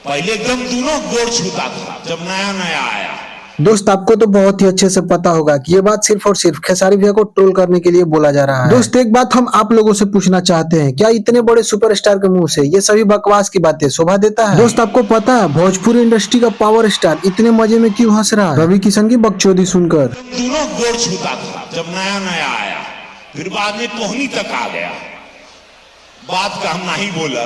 पहले एकदम दोनों गोड़ छूता था जब नया नया आया। दोस्त आपको तो बहुत ही अच्छे से पता होगा कि ये बात सिर्फ और सिर्फ खेसारी भैया को ट्रोल करने के लिए बोला जा रहा है। दोस्त एक बात हम आप लोगों से पूछना चाहते हैं, क्या इतने बड़े सुपरस्टार के मुंह से ये सभी बकवास की बातें शोभा देता है? दोस्त आपको पता है भोजपुरी इंडस्ट्री का पावर स्टार इतने मजे में क्यों हंस रहा है रवि किशन की बकचोदी सुनकर? दोनों गोड़ छूता था जब नया नया आया, फिर बाद में कोहनी तक आ गया। बात का हम नहीं बोला।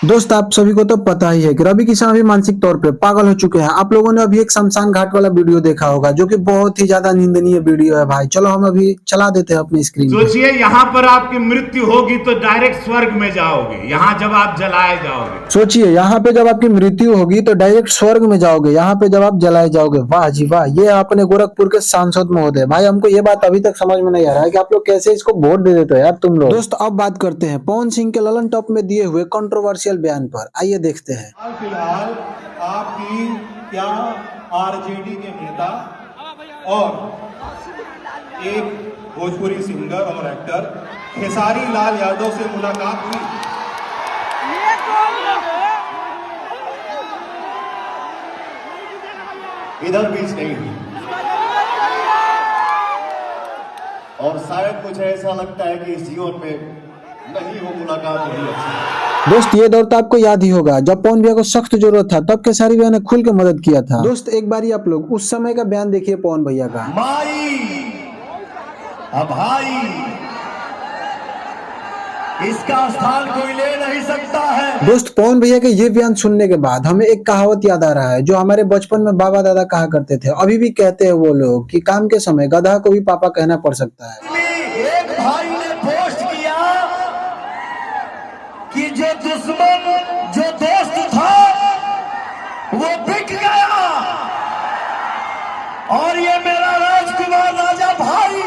दोस्त आप सभी को तो पता ही है कि रवि किशन अभी मानसिक तौर पे पागल हो चुके हैं। आप लोगों ने अभी एक शमशान घाट वाला वीडियो देखा होगा जो कि बहुत ही ज्यादा निंदनीय वीडियो है भाई। चलो हम अभी चला देते हैं अपनी स्क्रीन पे। सोचिए यहाँ पर आपकी मृत्यु होगी तो डायरेक्ट स्वर्ग में जाओगे, यहाँ जब आप जलाए जाओगे। सोचिए यहाँ पे जब आपकी मृत्यु होगी तो डायरेक्ट स्वर्ग में जाओगे, यहाँ पे जब आप जलाए जाओगे। वाह जी वाह, ये अपने गोरखपुर के सांसद महोदय। भाई हमको ये बात अभी तक समझ में नहीं आ रहा है कि आप लोग कैसे इसको वोट दे देते हो यार तुम लोग। दोस्त अब बात करते हैं पवन सिंह के ललन टॉप में दिए हुए कंट्रोवर्शियल बयान पर। आइए देखते हैं। फिलहाल आपकी क्या आरजेडी के नेता और एक भोजपुरी सिंगर और एक्टर खेसारी लाल यादव से मुलाकात हुई? इधर बीच नहीं हुई और शायद मुझे ऐसा लगता है कि इस जीवन में नहीं हो मुलाकात हुई अच्छी। दोस्त ये दौर तो आपको याद ही होगा जब पवन भैया को सख्त जरूरत था तब खेसारी भैया ने खुल के मदद किया था। दोस्त एक बारी आप लोग उस समय का बयान देखिए पवन भैया का। माई भाई इसका स्थान कोई ले नहीं सकता है। दोस्त पवन भैया के ये बयान सुनने के बाद हमें एक कहावत याद आ रहा है जो हमारे बचपन में बाबा दादा कहा करते थे, अभी भी कहते हैं वो लोग कि काम के समय गधा को भी पापा कहना पड़ सकता है। एक भाई ने पोस्ट किया कि जो दुश्मन जो दोस्त था वो बिक गया और ये मेरा राजकुमार राजा भाई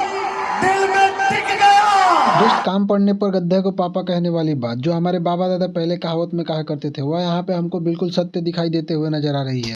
दिल में टिक गया। दोस्त काम पड़ने पर गद्दे को पापा कहने वाली बात जो हमारे बाबा दादा पहले कहावत में कहा करते थे वह यहाँ पे हमको बिल्कुल सत्य दिखाई देते हुए नजर आ रही है।